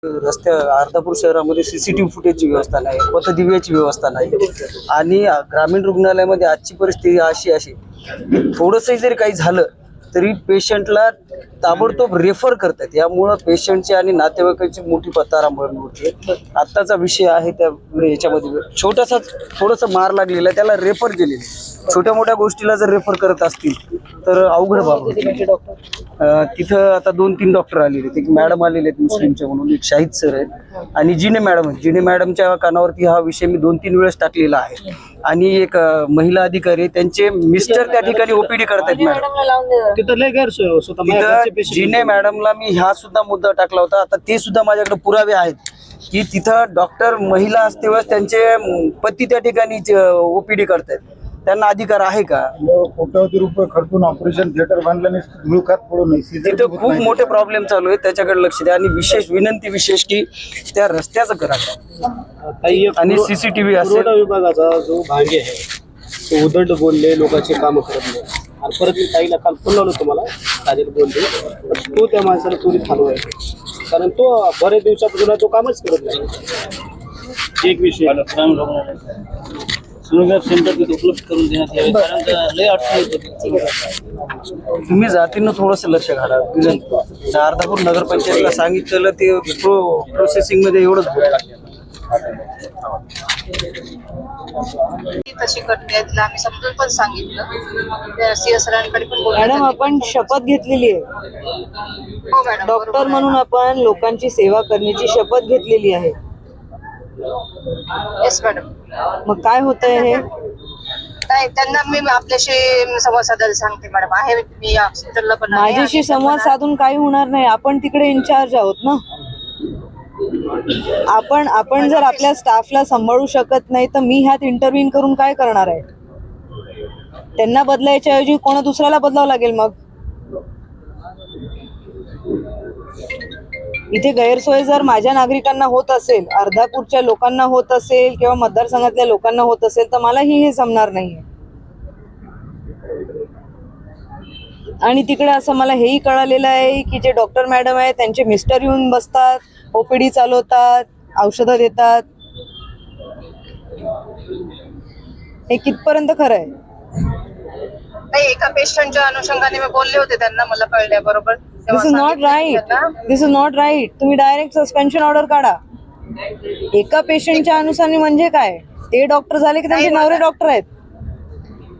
रस्त्या अर्धापूर शहरामध्ये सीसीटीव्ही फुटेजची व्यवस्था नाही, पथदिव्याची व्यवस्था नाही आणि ग्रामीण रुग्णालयामध्ये आजची परिस्थिती अशी थोडंसं जरी काही झालं तरी पेशंटला ताबडतोब रेफर करतात। यामुळं पेशंटची आणि नातेवाईकांची मोठी पतारांबळ होते। आत्ताचा विषय आहे त्या याच्यामध्ये थोडंसं मार लागलेला आहे, त्याला रेफर केलेले। छोट्या मोठ्या गोष्टीला जर रेफर करत असतील तर अवघड बाब होती। तिथं आता 2-3 डॉक्टर आलेले, एक मॅडम आलेले आहेत मुस्लिमच्या म्हणून, एक शाहिद सर आहेत आणि जिने मॅडमच्या कानावरती हा विषय मी 2-3 वेळेस टाकलेला आहे। आणि एक महिला अधिकारी, त्यांचे मिस्टर त्या ठिकाणी ओपीडी करतायत मॅडम। तिथं जिने मॅडमला मी हा सुद्धा मुद्दा टाकला होता। आता ते सुद्धा माझ्याकडे पुरावे आहेत की तिथं डॉक्टर महिला असते वेळेस त्यांचे पती त्या ठिकाणी ओपीडी करतायत, त्यांना अधिकार आहे का? कोट्यावधी रुपये खर्चून ऑपरेशन थिएटर बांधल्याने धुळकात पडू नये, तिथं खूप मोठे प्रॉब्लेम चालू आहे, त्याच्याकडे लक्ष द्या। आणि विशेष की त्या रस्त्याचं करा आणि सीसीटीव्ही असेल। विभागाचा जो भांगे आहे तो उद्धट बोलले, लोकांचे काम करत नाही। आणि परत मी ताईला काल फोन लावलो तुम्हाला, तारीख बोलले तो त्या माणसाला चोरीत हलवायचा, कारण तो बरेच दिवसापासून तो कामच करत नाही। एक विषय सोनोग्राफ सेंटर तिथे उपलब्ध करून देण्यात यावे, कारण लय अडचण होती। तुम्ही जातीनं थोडंसं लक्ष घाला। अर्धापूर नगरपंचायतला सांगितलेलं ते प्रोसेसिंग मध्ये एवढंच तशी करते, तिला आम्ही समजून पण सांगितलं, सीएस सरांकडे पण बोललो। मॅडम, आपण शपथ घेतलेली आहे, हो मॅडम, डॉक्टर म्हणून आपण लोकांची सेवा करण्याची शपथ घेतलेली आहे। Yes madam. मग काय होतंय हे? नाही, त्यांना मी आपल्याशी संवाद साधायला सांगते मॅडम। आहे मी हॉस्पिटलला पण आहे। माझ्याशी संवाद साधून काही होणार नाही, आपण तिकडे इन्चार्ज आहोत ना। आपण जर आपल्या स्टाफला सांभाळू शकत नाही तर मी ह्यात इंटरव्हीन करून काय करणार आहे? त्यांना बदलायच्या ऐवजी कोणा दुसऱ्याला बदलावं लागेल। मग इथे गैरसोय जर माझ्या नागरिकांना होत असेल, अर्धापूरच्या लोकांना होत असेल किंवा मतदारसंघातल्या लोकांना होत असेल तर मलाही हे जमणार नाहीये। आणि तिकडे असं मला हेही कळालेलं आहे की जे डॉक्टर मॅडम आहेत त्यांचे मिस्टर येऊन बसतात, ओपीडी चालवतात, औषधं देतात। हे कितपर्यंत खरं आहे? नाही, एका पेशंटच्या अनुषंगाने मी बोलले होते त्यांना, मला कळल्या बरोबर। This is not right, this is not right. तुम्ही डायरेक्ट सस्पेन्शन ऑर्डर काढा। एका पेशंटच्या अनुसार म्हणजे काय? ते डॉक्टर झाले की त्यांचे नवरे डॉक्टर आहेत?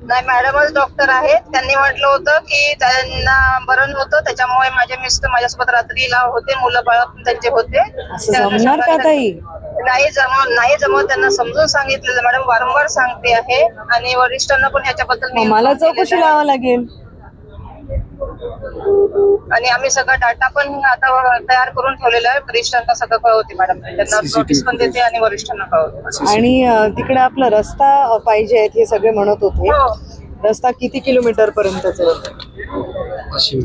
नाही, मॅडमच डॉक्टर आहेत। त्यांनी म्हटलं होतं की त्यांना बरं नव्हतं, त्याच्यामुळे माझे मिस्टर माझ्यासोबत रात्रीला होते, मुलं बाळ त्यांचे होते। असं जमणार का ताई? नाही जमत, त्यांना समजून सांगितलेलं मॅडम, वारंवार सांगते आहे। आणि वरिष्ठांना पण याच्याबद्दल मला चौकशी लावावं लागेल। आणि आम्ही सगळा डाटा पण आता तयार करून ठेवलेला आहे, वरिष्ठांना सगळं कळवते मॅडम, त्यांना नोटीस पण देते आणि वरिष्ठांना कळवते। आणि तिकडे आपला रस्ता पाहिजे हे सगळे म्हणत होते। रस्ता किती किलोमीटर पर्यंतचा? 80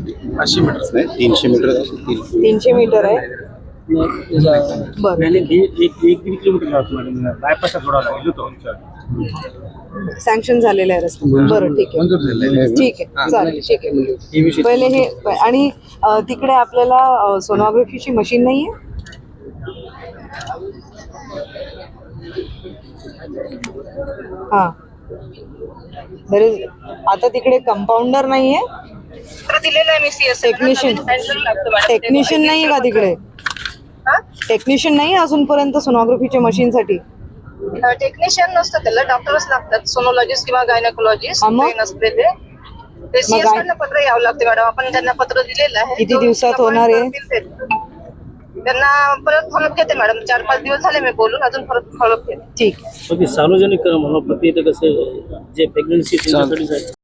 मीटर नाही, 300 मीटर 300 मीटर आहे। बरं, एक 1-1.5 किलोमीटर बायपास थोडा लागेल तो सँक्शन झालेला आहे रस्ता। बरं, ठीक आहे, ठीक आहे, चालेल, ठीक आहे। पहिले हे, आणि तिकडे आपल्याला सोनोग्राफीची मशीन नाहीये? हा, बरे, आता तिकडे कंपाऊंडर नाहीये? दिलेलं आहे मी सीएस टेक्निशियन नाही का तिकडे? टेक्निशियन नाही अजूनपर्यंत सोनोग्राफीच्या मशीन साठी? टेक्निशियन नसतं, त्याला डॉक्टरच लागतात, सोनोलॉजिस्ट किंवा गायनेकोलॉजिस्ट नसते ते सीएस कडनं पत्र यावं लागते मॅडम। आपण त्यांना पत्र दिलेलं आहे। किती दिवसात होणार आहे? त्यांना परत फॉलोअप घेते मॅडम, 4-5 दिवस झाले मी बोलून, अजून परत फॉलोअप घेते। ठीक आहे। सार्वजनिक करा म्हणून, कसं जे प्रेग्नन्सी